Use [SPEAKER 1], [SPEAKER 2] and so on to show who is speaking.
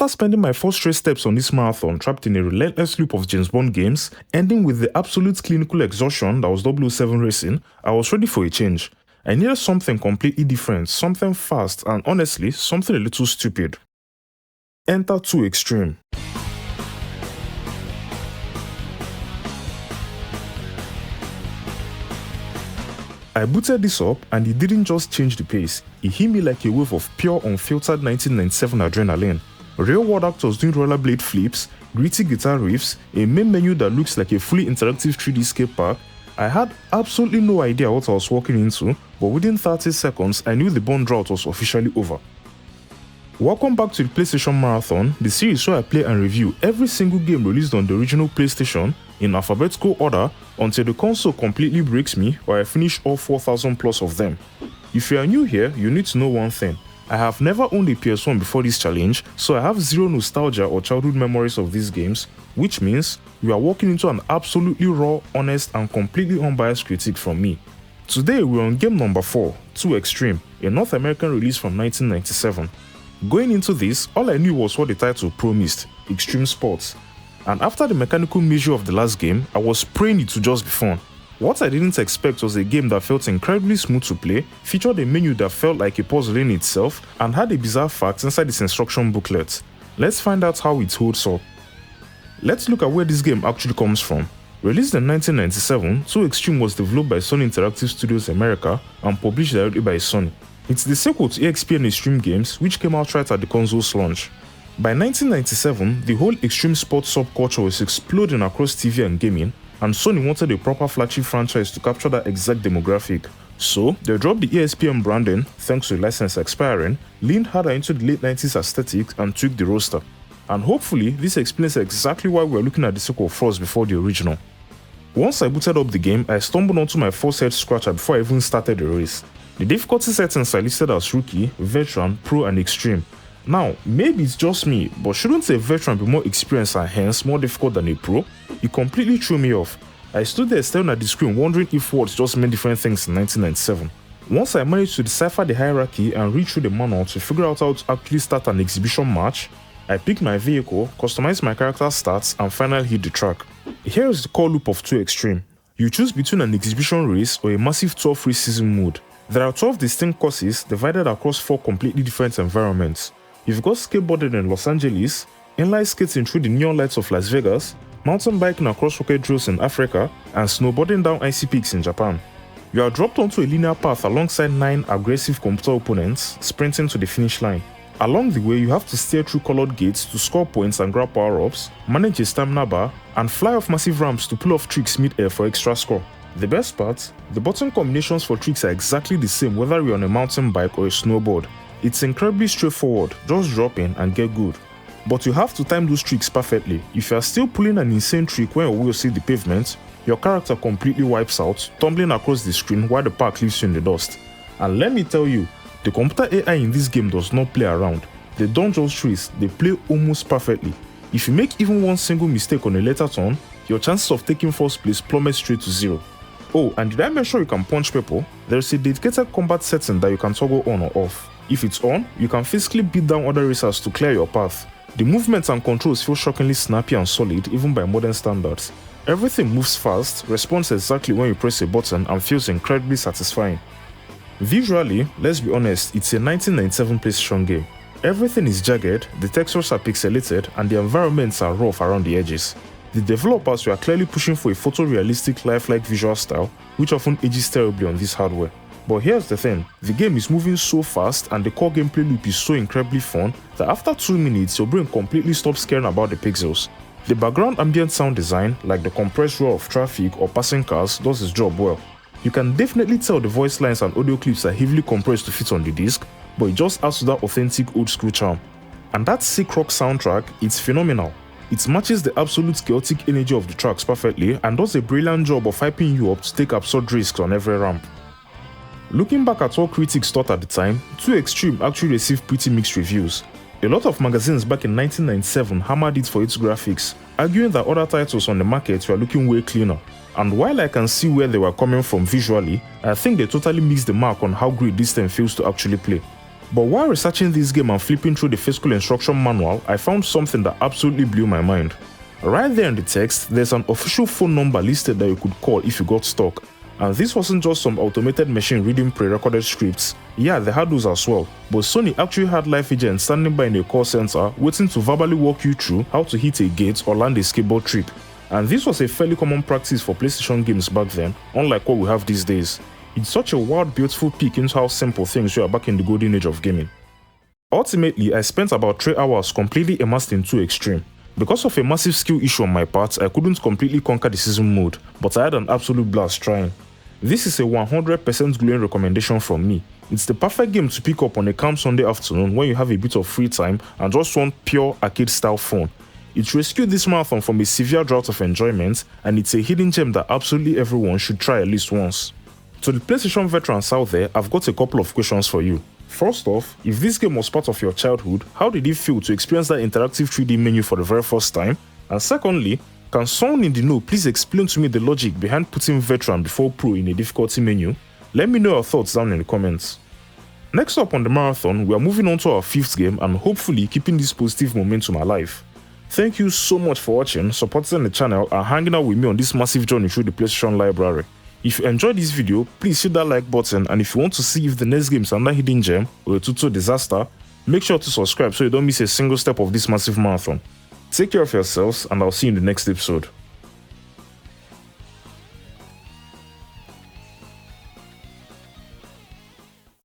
[SPEAKER 1] After spending my first straight steps on this marathon trapped in a relentless loop of James Bond games, ending with the absolute clinical exhaustion that was 007 racing, I was ready for a change. I needed something completely different, something fast, and honestly, something a little stupid. Enter 2Xtreme. I booted this up and it didn't just change the pace, it hit me like a wave of pure unfiltered 1997 adrenaline. Real world actors doing rollerblade flips, gritty guitar riffs, a main menu that looks like a fully interactive 3D skate park. I had absolutely no idea what I was walking into, but within 30 seconds I knew the Bond drought was officially over. Welcome back to the PlayStation Marathon, the series where I play and review every single game released on the original PlayStation in alphabetical order until the console completely breaks me or I finish all 4,000 plus of them. If you are new here, you need to know one thing. I have never owned a PS1 before this challenge, so I have zero nostalgia or childhood memories of these games, which means we are walking into an absolutely raw, honest and completely unbiased critique from me. Today we're on game number 4, 2Xtreme, a North American release from 1997. Going into this, all I knew was what the title promised, extreme sports. And after the mechanical measure of the last game, I was praying it to just be fun. What I didn't expect was a game that felt incredibly smooth to play, featured a menu that felt like a puzzle in itself, and had a bizarre fact inside its instruction booklet. Let's find out how it holds up. Let's look at where this game actually comes from. Released in 1997, 2Xtreme was developed by Sony Interactive Studios America and published directly by Sony. It's the sequel to EXP Extreme games, which came out right at the console's launch. By 1997, the whole extreme sports subculture was exploding across TV and gaming, and Sony wanted a proper flagship franchise to capture that exact demographic. So, they dropped the ESPN branding, thanks to the license expiring, leaned harder into the late 90s aesthetic and tweaked the roster. And hopefully, this explains exactly why we're looking at the sequel first before the original. Once I booted up the game, I stumbled onto my first head scratcher before I even started the race. The difficulty settings are listed as Rookie, Veteran, Pro and Extreme. Now, maybe it's just me, but shouldn't a veteran be more experienced and hence more difficult than a pro? It completely threw me off. I stood there staring at the screen wondering if words just meant different things in 1997. Once I managed to decipher the hierarchy and read through the manual to figure out how to actually start an exhibition match, I picked my vehicle, customized my character's stats and finally hit the track. Here is the core loop of 2Xtreme. You choose between an exhibition race or a massive 12-race season mode. There are 12 distinct courses divided across 4 completely different environments. You've got skateboarding in Los Angeles, inline skating through the neon lights of Las Vegas, mountain biking across rocket drills in Africa, and snowboarding down icy peaks in Japan. You are dropped onto a linear path alongside 9 aggressive computer opponents, sprinting to the finish line. Along the way, you have to steer through colored gates to score points and grab power-ups, manage a stamina bar, and fly off massive ramps to pull off tricks mid-air for extra score. The best part, the button combinations for tricks are exactly the same whether you're on a mountain bike or a snowboard. It's incredibly straightforward, just drop in and get good. But you have to time those tricks perfectly. If you are still pulling an insane trick when your wheels hit the pavement, your character completely wipes out, tumbling across the screen while the park leaves you in the dust. And let me tell you, the computer AI in this game does not play around. They don't just race, they play almost perfectly. If you make even one single mistake on a later turn, your chances of taking first place plummet straight to 0. Oh, and did I mention you can punch people? There is a dedicated combat setting that you can toggle on or off. If it's on, you can physically beat down other racers to clear your path. The movements and controls feel shockingly snappy and solid even by modern standards. Everything moves fast, responds exactly when you press a button and feels incredibly satisfying. Visually, let's be honest, it's a 1997 PlayStation game. Everything is jagged, the textures are pixelated, and the environments are rough around the edges. The developers were clearly pushing for a photorealistic, lifelike visual style, which often ages terribly on this hardware. But here's the thing, the game is moving so fast and the core gameplay loop is so incredibly fun that after 2 minutes your brain completely stops caring about the pixels. The background ambient sound design, like the compressed roar of traffic or passing cars, does its job well. You can definitely tell the voice lines and audio clips are heavily compressed to fit on the disc, but it just adds to that authentic old school charm. And that sick rock soundtrack, it's phenomenal. It matches the absolute chaotic energy of the tracks perfectly and does a brilliant job of hyping you up to take absurd risks on every ramp. Looking back at what critics thought at the time, 2Xtreme actually received pretty mixed reviews. A lot of magazines back in 1997 hammered it for its graphics, arguing that other titles on the market were looking way cleaner. And while I can see where they were coming from visually, I think they totally missed the mark on how great this thing feels to actually play. But while researching this game and flipping through the physical instruction manual, I found something that absolutely blew my mind. Right there in the text, there's an official phone number listed that you could call if you got stuck. And this wasn't just some automated machine reading pre-recorded scripts. Yeah, they had those as well, but Sony actually had live agents standing by in a call center waiting to verbally walk you through how to hit a gate or land a skateboard trip. And this was a fairly common practice for PlayStation games back then, unlike what we have these days. It's such a wild, beautiful peek into how simple things were back in the golden age of gaming. Ultimately, I spent about 3 hours completely immersed in 2Xtreme. Because of a massive skill issue on my part, I couldn't completely conquer the season mode, but I had an absolute blast trying. This is a 100% glowing recommendation from me. It's the perfect game to pick up on a calm Sunday afternoon when you have a bit of free time and just want pure arcade-style fun. It rescued this marathon from a severe drought of enjoyment, and it's a hidden gem that absolutely everyone should try at least once. To the PlayStation veterans out there, I've got a couple of questions for you. First off, if this game was part of your childhood, how did it feel to experience that interactive 3D menu for the very first time? And secondly, can someone in the know please explain to me the logic behind putting veteran before pro in a difficulty menu? Let me know your thoughts down in the comments. Next up on the marathon, we are moving on to our 5th game and hopefully keeping this positive momentum alive. Thank you so much for watching, supporting the channel and hanging out with me on this massive journey through the PlayStation library. If you enjoyed this video, please hit that like button, and if you want to see if the next game is another hidden gem or a total disaster, make sure to subscribe so you don't miss a single step of this massive marathon. Take care of yourselves, and I'll see you in the next episode.